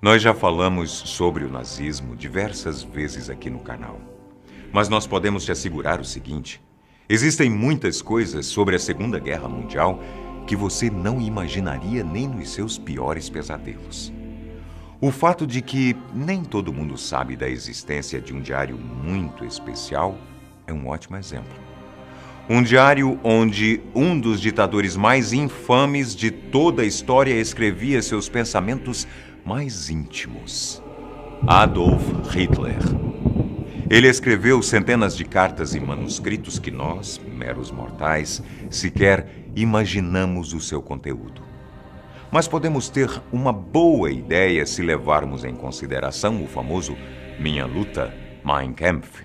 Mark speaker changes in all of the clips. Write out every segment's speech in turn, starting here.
Speaker 1: Nós já falamos sobre o nazismo diversas vezes aqui no canal. Mas nós podemos te assegurar o seguinte: existem muitas coisas sobre a Segunda Guerra Mundial que você não imaginaria nem nos seus piores pesadelos. O fato de que nem todo mundo sabe da existência de um diário muito especial é um ótimo exemplo. Um diário onde um dos ditadores mais infames de toda a história escrevia seus pensamentos mais íntimos. Adolf Hitler. Ele escreveu centenas de cartas e manuscritos que nós, meros mortais, sequer imaginamos o seu conteúdo. Mas podemos ter uma boa ideia se levarmos em consideração o famoso Minha Luta, Mein Kampf,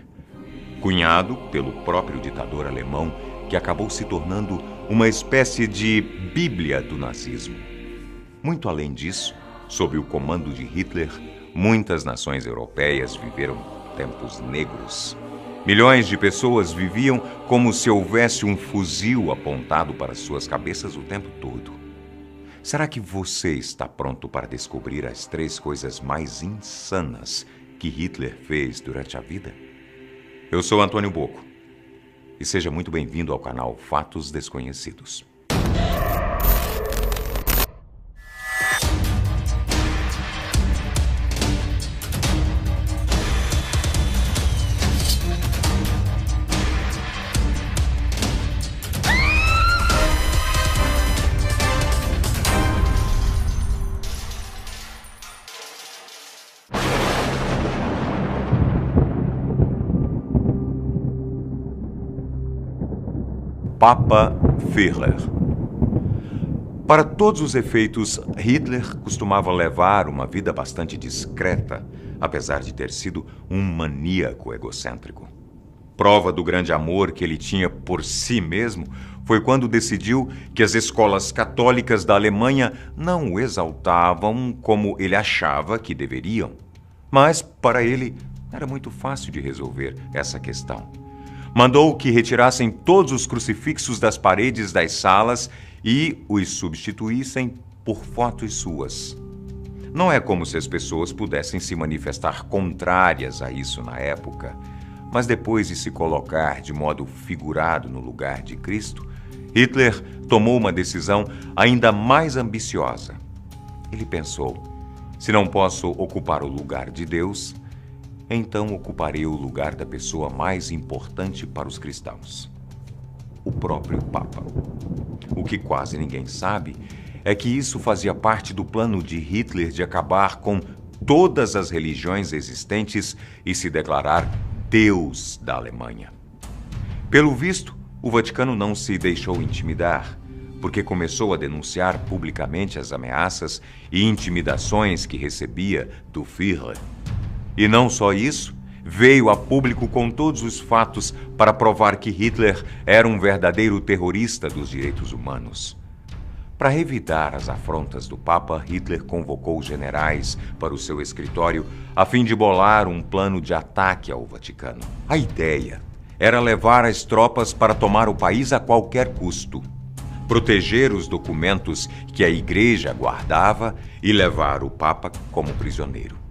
Speaker 1: cunhado pelo próprio ditador alemão, que acabou se tornando uma espécie de Bíblia do nazismo. Muito além disso, sob o comando de Hitler, muitas nações europeias viveram tempos negros. Milhões de pessoas viviam como se houvesse um fuzil apontado para suas cabeças o tempo todo. Será que você está pronto para descobrir as 3 coisas mais insanas que Hitler fez durante a vida? Eu sou Antônio Bocco e seja muito bem-vindo ao canal Fatos Desconhecidos. Papa Führer. Para todos os efeitos, Hitler costumava levar uma vida bastante discreta, apesar de ter sido um maníaco egocêntrico. Prova do grande amor que ele tinha por si mesmo foi quando decidiu que as escolas católicas da Alemanha não o exaltavam como ele achava que deveriam. Mas, para ele, era muito fácil de resolver essa questão. Mandou que retirassem todos os crucifixos das paredes das salas e os substituíssem por fotos suas. Não é como se as pessoas pudessem se manifestar contrárias a isso na época, mas depois de se colocar de modo figurado no lugar de Cristo, Hitler tomou uma decisão ainda mais ambiciosa. Ele pensou: se não posso ocupar o lugar de Deus, então ocuparei o lugar da pessoa mais importante para os cristãos, o próprio Papa. O que quase ninguém sabe é que isso fazia parte do plano de Hitler de acabar com todas as religiões existentes e se declarar Deus da Alemanha. Pelo visto, o Vaticano não se deixou intimidar, porque começou a denunciar publicamente as ameaças e intimidações que recebia do Führer. E não só isso, veio a público com todos os fatos para provar que Hitler era um verdadeiro terrorista dos direitos humanos. Para revidar as afrontas do Papa, Hitler convocou generais para o seu escritório a fim de bolar um plano de ataque ao Vaticano. A ideia era levar as tropas para tomar o país a qualquer custo, proteger os documentos que a Igreja guardava e levar o Papa como prisioneiro.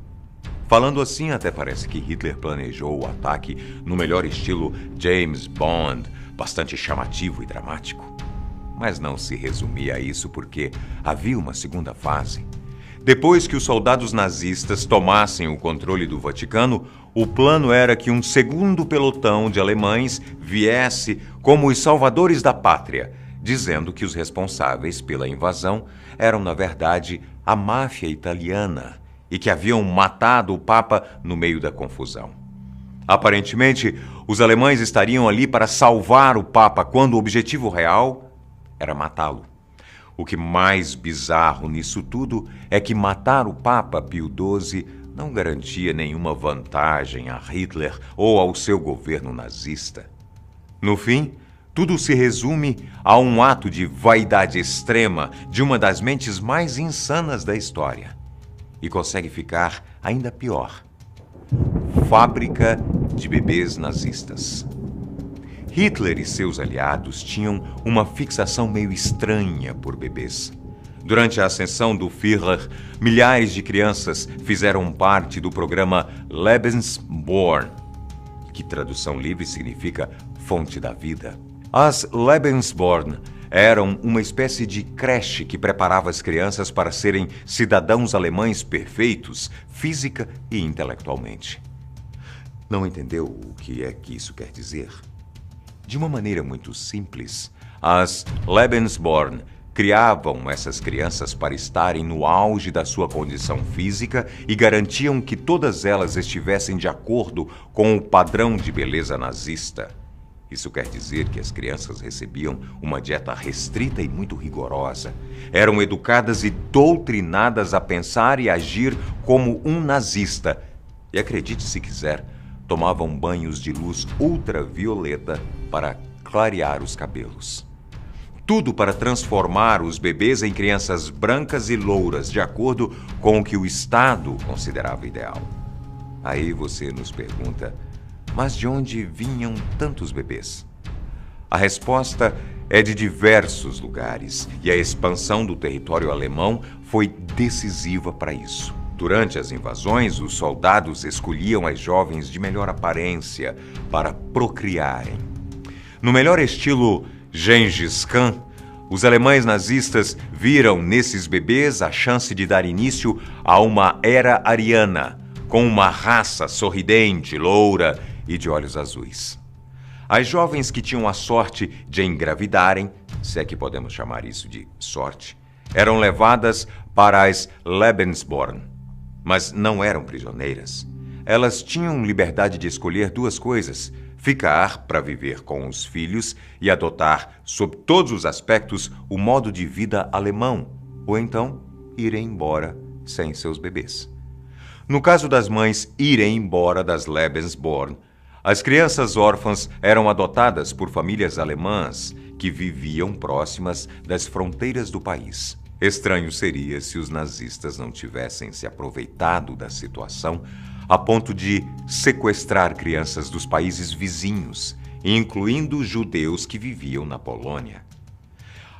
Speaker 1: Falando assim, até parece que Hitler planejou o ataque no melhor estilo James Bond, bastante chamativo e dramático. Mas não se resumia a isso, porque havia uma segunda fase. Depois que os soldados nazistas tomassem o controle do Vaticano, o plano era que um segundo pelotão de alemães viesse como os salvadores da pátria, dizendo que os responsáveis pela invasão eram, na verdade, a máfia italiana, e que haviam matado o Papa no meio da confusão. Aparentemente, os alemães estariam ali para salvar o Papa, quando o objetivo real era matá-lo. O que mais bizarro nisso tudo é que matar o Papa Pio XII não garantia nenhuma vantagem a Hitler ou ao seu governo nazista. No fim, tudo se resume a um ato de vaidade extrema de uma das mentes mais insanas da história. E consegue ficar ainda pior: fábrica de bebês nazistas. Hitler e seus aliados tinham uma fixação meio estranha por bebês. Durante a ascensão do Führer, milhares de crianças fizeram parte do programa Lebensborn, que tradução livre significa fonte da vida. As Lebensborn eram uma espécie de creche que preparava as crianças para serem cidadãos alemães perfeitos, física e intelectualmente. Não entendeu o que é que isso quer dizer? De uma maneira muito simples, as Lebensborn criavam essas crianças para estarem no auge da sua condição física e garantiam que todas elas estivessem de acordo com o padrão de beleza nazista. Isso quer dizer que as crianças recebiam uma dieta restrita e muito rigorosa. Eram educadas e doutrinadas a pensar e agir como um nazista. E acredite se quiser, tomavam banhos de luz ultravioleta para clarear os cabelos. Tudo para transformar os bebês em crianças brancas e louras, de acordo com o que o Estado considerava ideal. Aí você nos pergunta, mas de onde vinham tantos bebês? A resposta é de diversos lugares, e a expansão do território alemão foi decisiva para isso. Durante as invasões, os soldados escolhiam as jovens de melhor aparência para procriarem. No melhor estilo Gengis Khan, os alemães nazistas viram nesses bebês a chance de dar início a uma era ariana, com uma raça sorridente, loura e de olhos azuis. As jovens que tinham a sorte de engravidarem, se é que podemos chamar isso de sorte, eram levadas para as Lebensborn, mas não eram prisioneiras. Elas tinham liberdade de escolher duas coisas: ficar para viver com os filhos e adotar, sob todos os aspectos, o modo de vida alemão, ou então irem embora sem seus bebês. No caso das mães irem embora das Lebensborn, as crianças órfãs eram adotadas por famílias alemãs que viviam próximas das fronteiras do país. Estranho seria se os nazistas não tivessem se aproveitado da situação a ponto de sequestrar crianças dos países vizinhos, incluindo judeus que viviam na Polônia.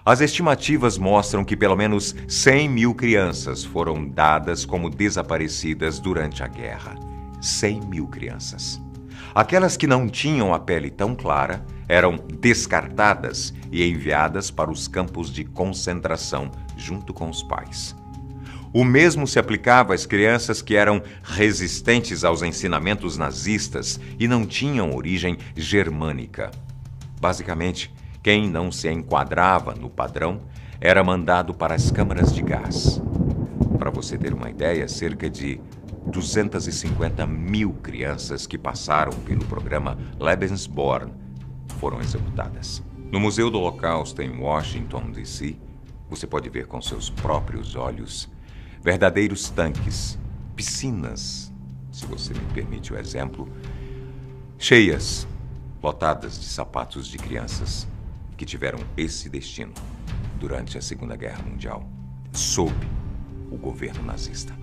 Speaker 1: As estimativas mostram que pelo menos 100 mil crianças foram dadas como desaparecidas durante a guerra. 100 mil crianças. Aquelas que não tinham a pele tão clara eram descartadas e enviadas para os campos de concentração junto com os pais. O mesmo se aplicava às crianças que eram resistentes aos ensinamentos nazistas e não tinham origem germânica. Basicamente, quem não se enquadrava no padrão era mandado para as câmaras de gás. Para você ter uma ideia, cerca de 250 mil crianças que passaram pelo programa Lebensborn foram executadas. No Museu do Holocausto, em Washington, D.C., você pode ver com seus próprios olhos verdadeiros tanques, piscinas, se você me permite o exemplo, cheias, lotadas de sapatos de crianças que tiveram esse destino durante a Segunda Guerra Mundial, sob o governo nazista.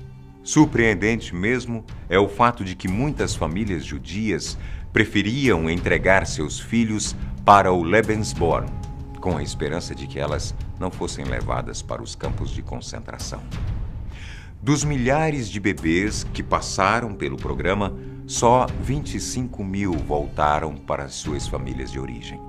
Speaker 1: Surpreendente mesmo é o fato de que muitas famílias judias preferiam entregar seus filhos para o Lebensborn, com a esperança de que elas não fossem levadas para os campos de concentração. Dos milhares de bebês que passaram pelo programa, só 25 mil voltaram para suas famílias de origem.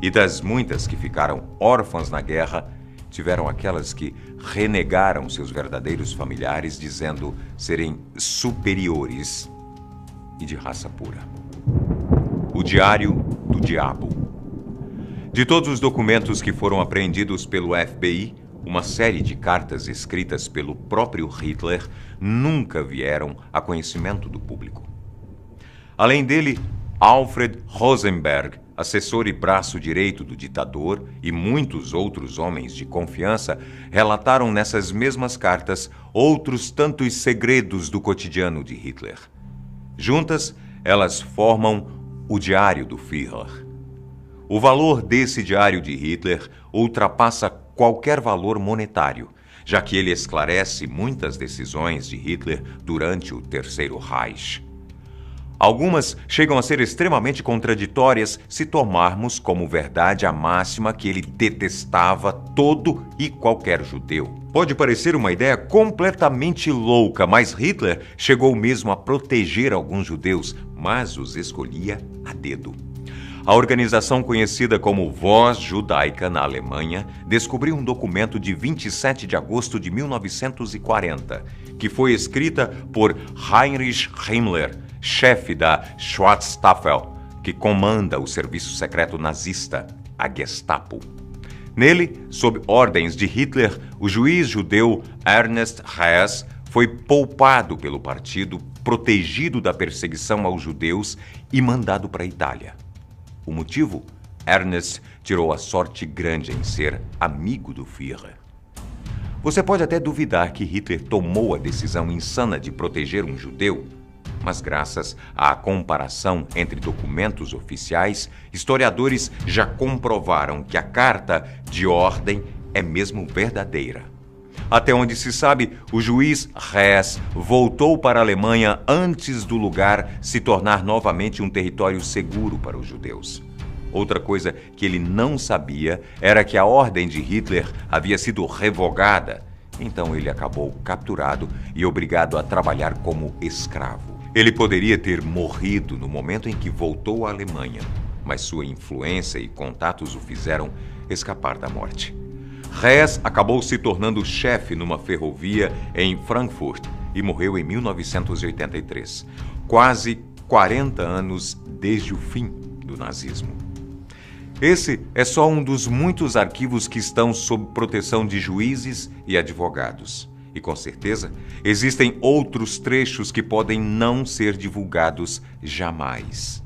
Speaker 1: E das muitas que ficaram órfãs na guerra, tiveram aquelas que renegaram seus verdadeiros familiares, dizendo serem superiores e de raça pura. O Diário do Diabo. De todos os documentos que foram apreendidos pelo FBI, uma série de cartas escritas pelo próprio Hitler nunca vieram a conhecimento do público. Além dele, Alfred Rosenberg, assessor e braço direito do ditador, e muitos outros homens de confiança relataram nessas mesmas cartas outros tantos segredos do cotidiano de Hitler. Juntas, elas formam o Diário do Führer. O valor desse diário de Hitler ultrapassa qualquer valor monetário, já que ele esclarece muitas decisões de Hitler durante o Terceiro Reich. Algumas chegam a ser extremamente contraditórias se tomarmos como verdade a máxima que ele detestava todo e qualquer judeu. Pode parecer uma ideia completamente louca, mas Hitler chegou mesmo a proteger alguns judeus, mas os escolhia a dedo. A organização conhecida como Voz Judaica na Alemanha descobriu um documento de 27 de agosto de 1940, que foi escrita por Heinrich Himmler, chefe da Schwarzstaffel, que comanda o serviço secreto nazista, a Gestapo. Nele, sob ordens de Hitler, o juiz judeu Ernest Haas foi poupado pelo partido, protegido da perseguição aos judeus e mandado para a Itália. O motivo? Ernest tirou a sorte grande em ser amigo do Führer. Você pode até duvidar que Hitler tomou a decisão insana de proteger um judeu, mas graças à comparação entre documentos oficiais, historiadores já comprovaram que a carta de ordem é mesmo verdadeira. Até onde se sabe, o juiz Hess voltou para a Alemanha antes do lugar se tornar novamente um território seguro para os judeus. Outra coisa que ele não sabia era que a ordem de Hitler havia sido revogada, então ele acabou capturado e obrigado a trabalhar como escravo. Ele poderia ter morrido no momento em que voltou à Alemanha, mas sua influência e contatos o fizeram escapar da morte. Hess acabou se tornando chefe numa ferrovia em Frankfurt e morreu em 1983, quase 40 anos desde o fim do nazismo. Esse é só um dos muitos arquivos que estão sob proteção de juízes e advogados. E com certeza, existem outros trechos que podem não ser divulgados jamais.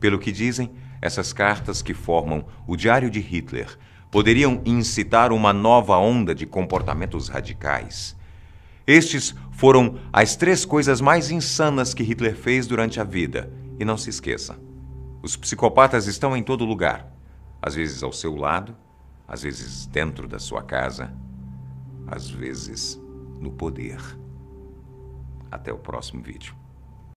Speaker 1: Pelo que dizem, essas cartas que formam o Diário de Hitler poderiam incitar uma nova onda de comportamentos radicais. Estes foram as 3 coisas mais insanas que Hitler fez durante a vida. E não se esqueça, os psicopatas estão em todo lugar. Às vezes ao seu lado, às vezes dentro da sua casa, às vezes no poder. Até o próximo vídeo.